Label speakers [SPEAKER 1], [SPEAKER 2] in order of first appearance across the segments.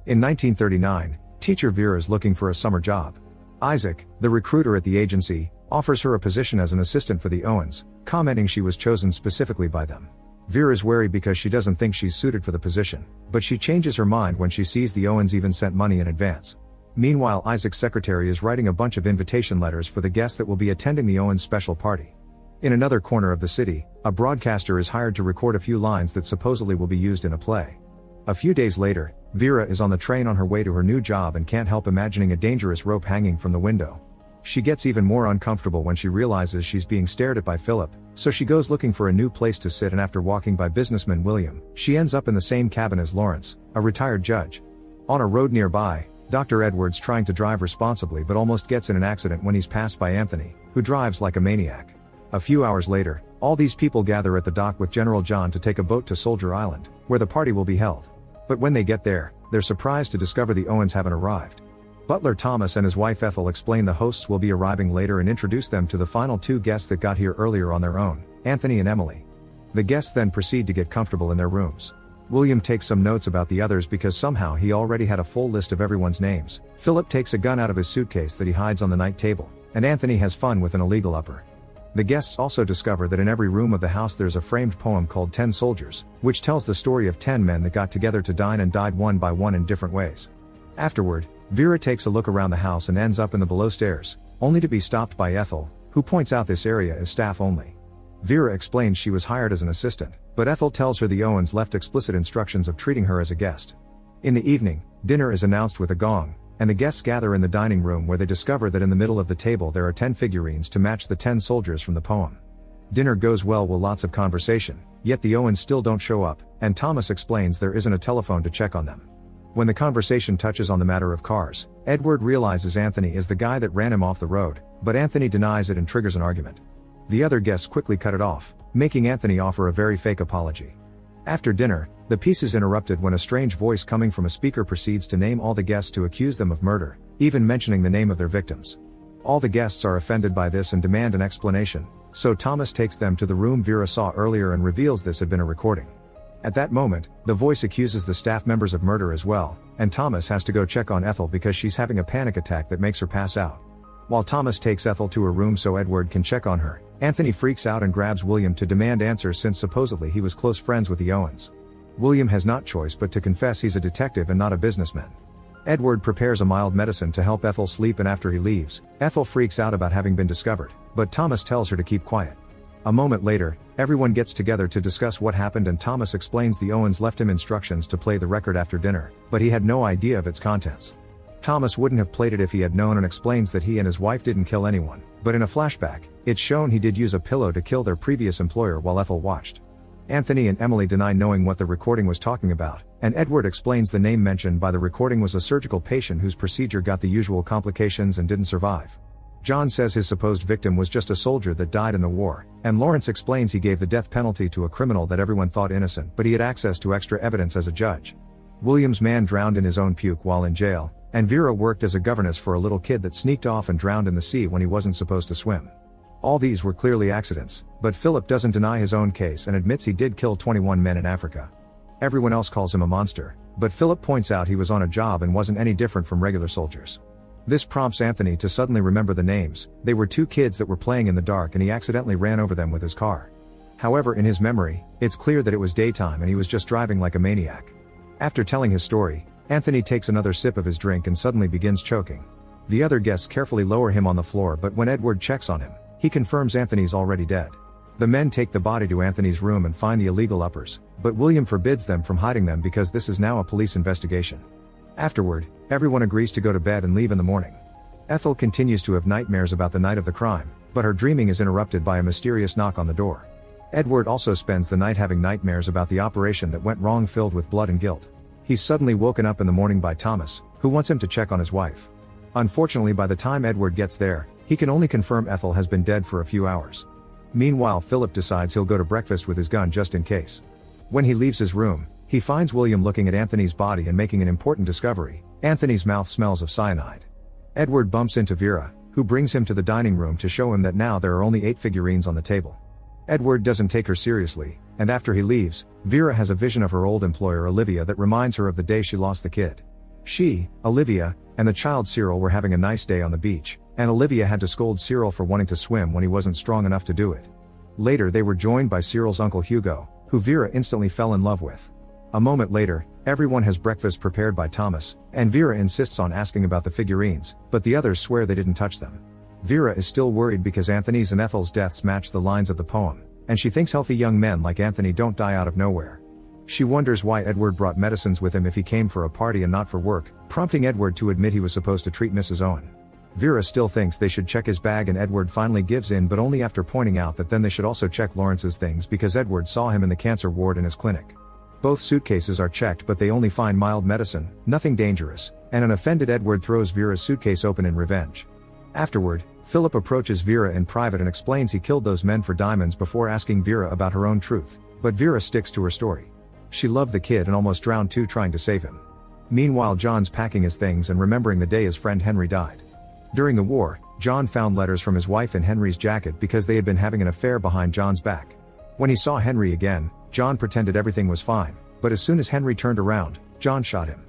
[SPEAKER 1] In 1939, teacher Vera is looking for a summer job. Isaac, the recruiter at the agency, offers her a position as an assistant for the Owens, commenting she was chosen specifically by them. Vera's wary because she doesn't think she's suited for the position, but she changes her mind when she sees the Owens even sent money in advance. Meanwhile, Isaac's secretary is writing a bunch of invitation letters for the guests that will be attending the Owens special party. In another corner of the city, a broadcaster is hired to record a few lines that supposedly will be used in a play. A few days later, Vera is on the train on her way to her new job and can't help imagining a dangerous rope hanging from the window. She gets even more uncomfortable when she realizes she's being stared at by Philip, so she goes looking for a new place to sit, and after walking by businessman William, she ends up in the same cabin as Lawrence, a retired judge. On a road nearby, Dr. Edwards trying to drive responsibly but almost gets in an accident when he's passed by Anthony, who drives like a maniac. A few hours later, all these people gather at the dock with General John to take a boat to Soldier Island, where the party will be held. But when they get there, they're surprised to discover the Owens haven't arrived. Butler Thomas and his wife Ethel explain the hosts will be arriving later and introduce them to the final two guests that got here earlier on their own, Anthony and Emily. The guests then proceed to get comfortable in their rooms. William takes some notes about the others because somehow he already had a full list of everyone's names. Philip takes a gun out of his suitcase that he hides on the night table, and Anthony has fun with an illegal upper. The guests also discover that in every room of the house there's a framed poem called 10 Soldiers, which tells the story of 10 men that got together to dine and died one by one in different ways. Afterward, Vera takes a look around the house and ends up in the below stairs, only to be stopped by Ethel, who points out this area is staff only. Vera explains she was hired as an assistant, but Ethel tells her the Owens left explicit instructions of treating her as a guest. In the evening, dinner is announced with a gong, and the guests gather in the dining room where they discover that in the middle of the table there are 10 figurines to match the 10 soldiers from the poem. Dinner goes well with lots of conversation, yet the Owens still don't show up, and Thomas explains there isn't a telephone to check on them. When the conversation touches on the matter of cars, Edward realizes Anthony is the guy that ran him off the road, but Anthony denies it and triggers an argument. The other guests quickly cut it off, making Anthony offer a very fake apology. After dinner, the piece is interrupted when a strange voice coming from a speaker proceeds to name all the guests to accuse them of murder, even mentioning the name of their victims. All the guests are offended by this and demand an explanation, so Thomas takes them to the room Vera saw earlier and reveals this had been a recording. At that moment, the voice accuses the staff members of murder as well, and Thomas has to go check on Ethel because she's having a panic attack that makes her pass out. While Thomas takes Ethel to her room so Edward can check on her, Anthony freaks out and grabs William to demand answers since supposedly he was close friends with the Owens. William has not choice but to confess he's a detective and not a businessman. Edward prepares a mild medicine to help Ethel sleep, and after he leaves, Ethel freaks out about having been discovered, but Thomas tells her to keep quiet. A moment later, everyone gets together to discuss what happened, and Thomas explains the Owens left him instructions to play the record after dinner, but he had no idea of its contents. Thomas wouldn't have played it if he had known and explains that he and his wife didn't kill anyone, but in a flashback, it's shown he did use a pillow to kill their previous employer while Ethel watched. Anthony and Emily deny knowing what the recording was talking about, and Edward explains the name mentioned by the recording was a surgical patient whose procedure got the usual complications and didn't survive. John says his supposed victim was just a soldier that died in the war, and Lawrence explains he gave the death penalty to a criminal that everyone thought innocent, but he had access to extra evidence as a judge. William's man drowned in his own puke while in jail, and Vera worked as a governess for a little kid that sneaked off and drowned in the sea when he wasn't supposed to swim. All these were clearly accidents, but Philip doesn't deny his own case and admits he did kill 21 men in Africa. Everyone else calls him a monster, but Philip points out he was on a job and wasn't any different from regular soldiers. This prompts Anthony to suddenly remember the names. They were two kids that were playing in the dark and he accidentally ran over them with his car. However, in his memory, it's clear that it was daytime and he was just driving like a maniac. After telling his story, Anthony takes another sip of his drink and suddenly begins choking. The other guests carefully lower him on the floor, but when Edward checks on him, he confirms Anthony's already dead. The men take the body to Anthony's room and find the illegal uppers, but William forbids them from hiding them because this is now a police investigation. Afterward, everyone agrees to go to bed and leave in the morning. Ethel continues to have nightmares about the night of the crime, but her dreaming is interrupted by a mysterious knock on the door. Edward also spends the night having nightmares about the operation that went wrong, filled with blood and guilt. He's suddenly woken up in the morning by Thomas, who wants him to check on his wife. Unfortunately, by the time Edward gets there, he can only confirm Ethel has been dead for a few hours. Meanwhile, Philip decides he'll go to breakfast with his gun just in case. When he leaves his room, he finds William looking at Anthony's body and making an important discovery. Anthony's mouth smells of cyanide. Edward bumps into Vera, who brings him to the dining room to show him that now there are only 8 figurines on the table. Edward doesn't take her seriously, and after he leaves, Vera has a vision of her old employer Olivia that reminds her of the day she lost the kid. She, Olivia, and the child Cyril were having a nice day on the beach, and Olivia had to scold Cyril for wanting to swim when he wasn't strong enough to do it. Later they were joined by Cyril's uncle Hugo, who Vera instantly fell in love with. A moment later, everyone has breakfast prepared by Thomas, and Vera insists on asking about the figurines, but the others swear they didn't touch them. Vera is still worried because Anthony's and Ethel's deaths match the lines of the poem, and she thinks healthy young men like Anthony don't die out of nowhere. She wonders why Edward brought medicines with him if he came for a party and not for work, prompting Edward to admit he was supposed to treat Mrs. Owen. Vera still thinks they should check his bag, and Edward finally gives in, but only after pointing out that then they should also check Lawrence's things because Edward saw him in the cancer ward in his clinic. Both suitcases are checked, but they only find mild medicine, nothing dangerous, and an offended Edward throws Vera's suitcase open in revenge. Afterward, Philip approaches Vera in private and explains he killed those men for diamonds before asking Vera about her own truth, but Vera sticks to her story. She loved the kid and almost drowned too trying to save him. Meanwhile, John's packing his things and remembering the day his friend Henry died. During the war, John found letters from his wife in Henry's jacket because they had been having an affair behind John's back. When he saw Henry again, John pretended everything was fine, but as soon as Henry turned around, John shot him.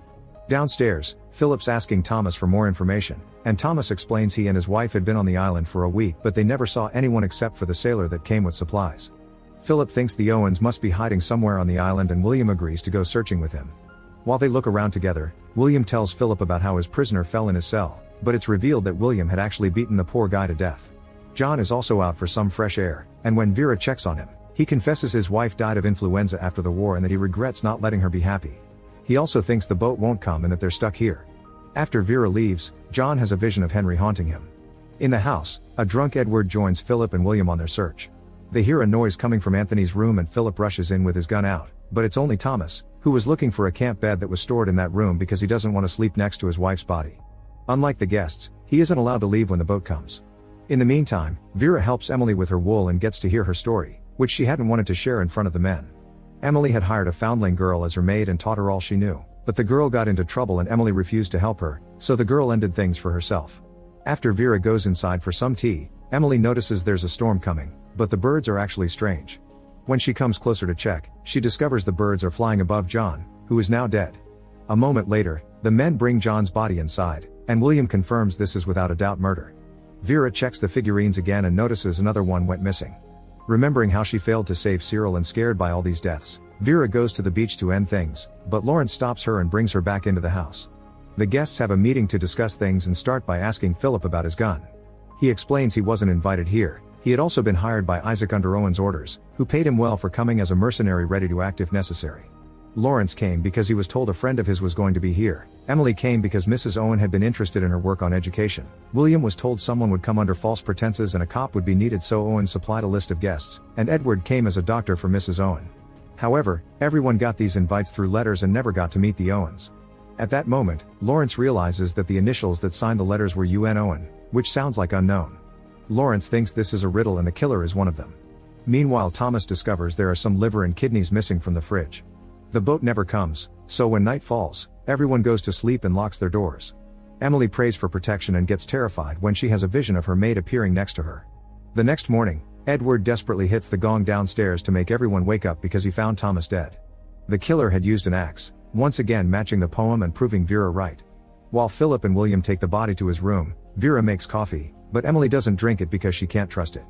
[SPEAKER 1] Downstairs, Philip's asking Thomas for more information, and Thomas explains he and his wife had been on the island for a week but they never saw anyone except for the sailor that came with supplies. Philip thinks the Owens must be hiding somewhere on the island and William agrees to go searching with him. While they look around together, William tells Philip about how his prisoner fell in his cell, but it's revealed that William had actually beaten the poor guy to death. John is also out for some fresh air, and when Vera checks on him, he confesses his wife died of influenza after the war and that he regrets not letting her be happy. He also thinks the boat won't come and that they're stuck here. After Vera leaves, John has a vision of Henry haunting him. In the house, a drunk Edward joins Philip and William on their search. They hear a noise coming from Anthony's room and Philip rushes in with his gun out, but it's only Thomas, who was looking for a camp bed that was stored in that room because he doesn't want to sleep next to his wife's body. Unlike the guests, he isn't allowed to leave when the boat comes. In the meantime, Vera helps Emily with her wool and gets to hear her story, which she hadn't wanted to share in front of the men. Emily had hired a foundling girl as her maid and taught her all she knew, but the girl got into trouble and Emily refused to help her, so the girl ended things for herself. After Vera goes inside for some tea, Emily notices there's a storm coming, but the birds are actually strange. When she comes closer to check, she discovers the birds are flying above John, who is now dead. A moment later, the men bring John's body inside, and William confirms this is without a doubt murder. Vera checks the figurines again and notices another one went missing. Remembering how she failed to save Cyril and scared by all these deaths, Vera goes to the beach to end things, but Lawrence stops her and brings her back into the house. The guests have a meeting to discuss things and start by asking Philip about his gun. He explains he wasn't invited here, he had also been hired by Isaac under Owen's orders, who paid him well for coming as a mercenary ready to act if necessary. Lawrence came because he was told a friend of his was going to be here. Emily came because Mrs. Owen had been interested in her work on education. William was told someone would come under false pretenses and a cop would be needed, so Owen supplied a list of guests, and Edward came as a doctor for Mrs. Owen. However, everyone got these invites through letters and never got to meet the Owens. At that moment, Lawrence realizes that the initials that signed the letters were UN Owen, which sounds like unknown. Lawrence thinks this is a riddle and the killer is one of them. Meanwhile, Thomas discovers there are some liver and kidneys missing from the fridge. The boat never comes, so when night falls, everyone goes to sleep and locks their doors. Emily prays for protection and gets terrified when she has a vision of her maid appearing next to her. The next morning, Edward desperately hits the gong downstairs to make everyone wake up because he found Thomas dead. The killer had used an axe, once again matching the poem and proving Vera right. While Philip and William take the body to his room, Vera makes coffee, but Emily doesn't drink it because she can't trust it.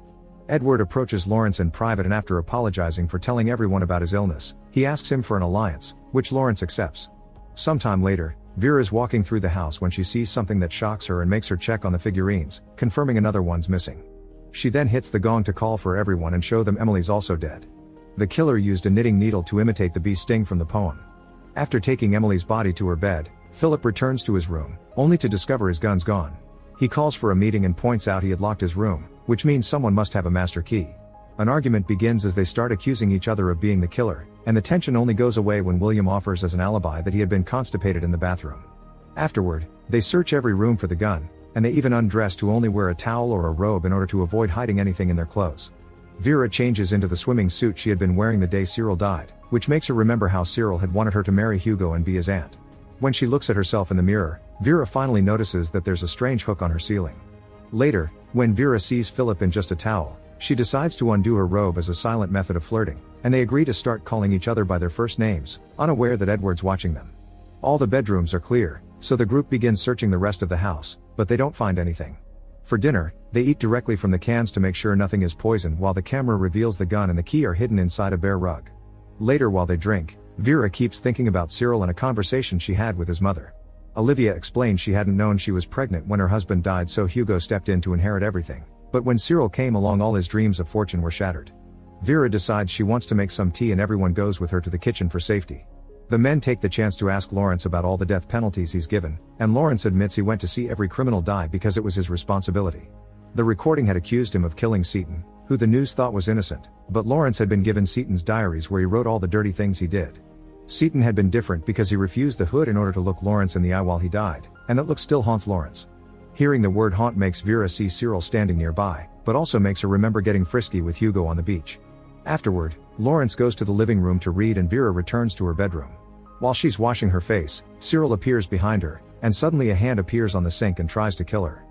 [SPEAKER 1] Edward approaches Lawrence in private and after apologizing for telling everyone about his illness, he asks him for an alliance, which Lawrence accepts. Sometime later, Vera is walking through the house when she sees something that shocks her and makes her check on the figurines, confirming another one's missing. She then hits the gong to call for everyone and show them Emily's also dead. The killer used a knitting needle to imitate the bee sting from the poem. After taking Emily's body to her bed, Philip returns to his room, only to discover his gun's gone. He calls for a meeting and points out he had locked his room, which means someone must have a master key. An argument begins as they start accusing each other of being the killer, and the tension only goes away when William offers as an alibi that he had been constipated in the bathroom. Afterward, they search every room for the gun, and they even undress to only wear a towel or a robe in order to avoid hiding anything in their clothes. Vera changes into the swimming suit she had been wearing the day Cyril died, which makes her remember how Cyril had wanted her to marry Hugo and be his aunt. When she looks at herself in the mirror, Vera finally notices that there's a strange hook on her ceiling. Later, when Vera sees Philip in just a towel, she decides to undo her robe as a silent method of flirting, and they agree to start calling each other by their first names, unaware that Edward's watching them. All the bedrooms are clear, So the group begins searching the rest of the house, but they don't find anything. For dinner, they eat directly from the cans to make sure nothing is poisoned, while the camera reveals the gun and the key are hidden inside a bare rug. Later, while they drink, Vera keeps thinking about Cyril and a conversation she had with his mother. Olivia explained she hadn't known she was pregnant when her husband died, so Hugo stepped in to inherit everything. But when Cyril came along, all his dreams of fortune were shattered. Vera decides she wants to make some tea and everyone goes with her to the kitchen for safety. The men take the chance to ask Lawrence about all the death penalties he's given, and Lawrence admits he went to see every criminal die because it was his responsibility. The recording had accused him of killing Seaton, who the news thought was innocent, but Lawrence had been given Seaton's diaries where he wrote all the dirty things he did. Seaton had been different because he refused the hood in order to look Lawrence in the eye while he died, and that look still haunts Lawrence. Hearing the word haunt makes Vera see Cyril standing nearby, but also makes her remember getting frisky with Hugo on the beach. Afterward, Lawrence goes to the living room to read and Vera returns to her bedroom. While she's washing her face, Cyril appears behind her, and suddenly a hand appears on the sink and tries to kill her.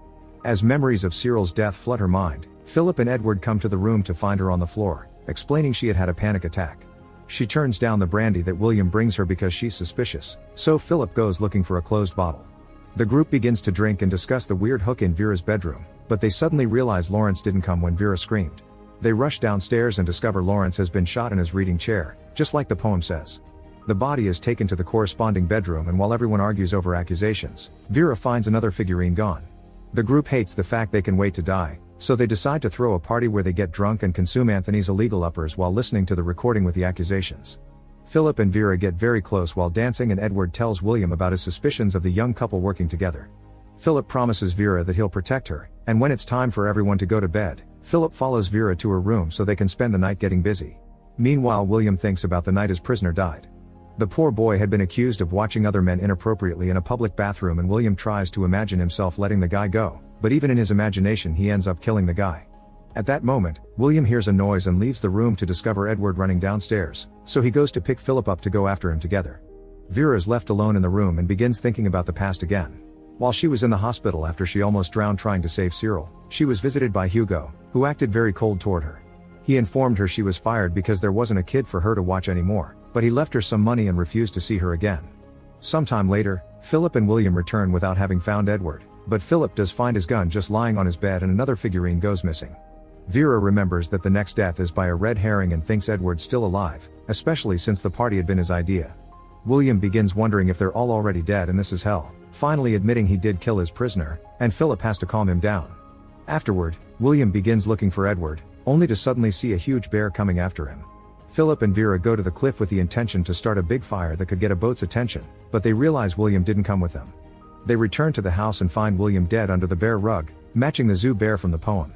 [SPEAKER 1] As memories of Cyril's death flood her mind, Philip and Edward come to the room to find her on the floor, explaining she had had a panic attack. She turns down the brandy that William brings her because she's suspicious, so Philip goes looking for a closed bottle. The group begins to drink and discuss the weird hook in Vera's bedroom, but they suddenly realize Lawrence didn't come when Vera screamed. They rush downstairs and discover Lawrence has been shot in his reading chair, just like the poem says. The body is taken to the corresponding bedroom, and while everyone argues over accusations, Vera finds another figurine gone. The group hates the fact they can wait to die, so they decide to throw a party where they get drunk and consume Anthony's illegal uppers while listening to the recording with the accusations. Philip and Vera get very close while dancing, and Edward tells William about his suspicions of the young couple working together. Philip promises Vera that he'll protect her, and when it's time for everyone to go to bed, Philip follows Vera to her room so they can spend the night getting busy. Meanwhile, William thinks about the night his prisoner died. The poor boy had been accused of watching other men inappropriately in a public bathroom, and William tries to imagine himself letting the guy go, but even in his imagination he ends up killing the guy. At that moment, William hears a noise and leaves the room to discover Edward running downstairs, so he goes to pick Philip up to go after him together. Vera is left alone in the room and begins thinking about the past again. While she was in the hospital after she almost drowned trying to save Cyril, she was visited by Hugo, who acted very cold toward her. He informed her she was fired because there wasn't a kid for her to watch anymore, but he left her some money and refused to see her again. Sometime later, Philip and William return without having found Edward, but Philip does find his gun just lying on his bed and another figurine goes missing. Vera remembers that the next death is by a red herring and thinks Edward's still alive, especially since the party had been his idea. William begins wondering if they're all already dead and this is hell, finally admitting he did kill his prisoner, and Philip has to calm him down. Afterward, William begins looking for Edward, only to suddenly see a huge bear coming after him. Philip and Vera go to the cliff with the intention to start a big fire that could get a boat's attention, but they realize William didn't come with them. They return to the house and find William dead under the bear rug, matching the zoo bear from the poem.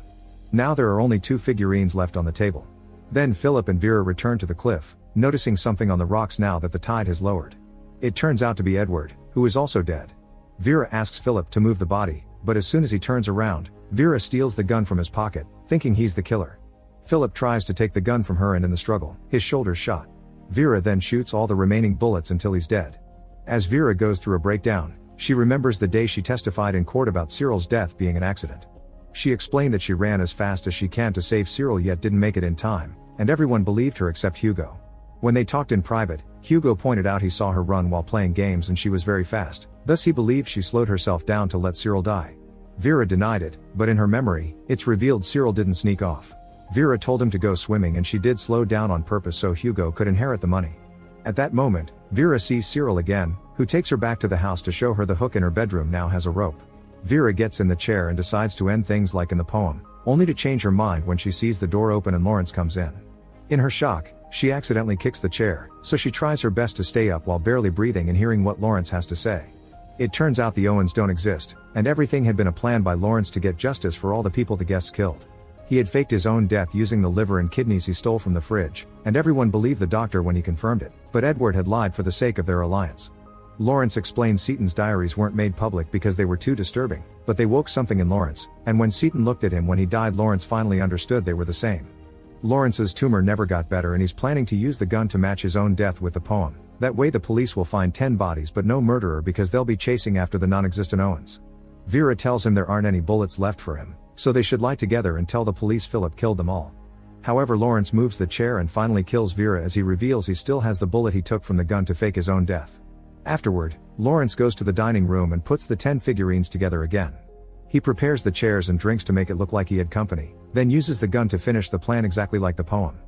[SPEAKER 1] Now there are only 2 figurines left on the table. Then Philip and Vera return to the cliff, noticing something on the rocks now that the tide has lowered. It turns out to be Edward, who is also dead. Vera asks Philip to move the body, but as soon as he turns around, Vera steals the gun from his pocket, thinking he's the killer. Philip tries to take the gun from her and in the struggle, his shoulder's shot. Vera then shoots all the remaining bullets until he's dead. As Vera goes through a breakdown, she remembers the day she testified in court about Cyril's death being an accident. She explained that she ran as fast as she can to save Cyril yet didn't make it in time, and everyone believed her except Hugo. When they talked in private, Hugo pointed out he saw her run while playing games and she was very fast, thus he believed she slowed herself down to let Cyril die. Vera denied it, but in her memory, it's revealed Cyril didn't sneak off. Vera told him to go swimming and she did slow down on purpose so Hugo could inherit the money. At that moment, Vera sees Cyril again, who takes her back to the house to show her the hook in her bedroom now has a rope. Vera gets in the chair and decides to end things like in the poem, only to change her mind when she sees the door open and Lawrence comes in. In her shock, she accidentally kicks the chair, so she tries her best to stay up while barely breathing and hearing what Lawrence has to say. It turns out the Owens don't exist, and everything had been a plan by Lawrence to get justice for all the people the guests killed. He had faked his own death using the liver and kidneys he stole from the fridge, and everyone believed the doctor when he confirmed it, but Edward had lied for the sake of their alliance. Lawrence explained Seaton's diaries weren't made public because they were too disturbing, but they woke something in Lawrence, and when Seaton looked at him when he died, Lawrence finally understood they were the same. Lawrence's tumor never got better and he's planning to use the gun to match his own death with the poem. That way the police will find 10 bodies but no murderer because they'll be chasing after the non-existent Owens. Vera tells him there aren't any bullets left for him, so they should lie together and tell the police Philip killed them all. However, Lawrence moves the chair and finally kills Vera as he reveals he still has the bullet he took from the gun to fake his own death. Afterward, Lawrence goes to the dining room and puts the 10 figurines together again. He prepares the chairs and drinks to make it look like he had company, then uses the gun to finish the plan exactly like the poem.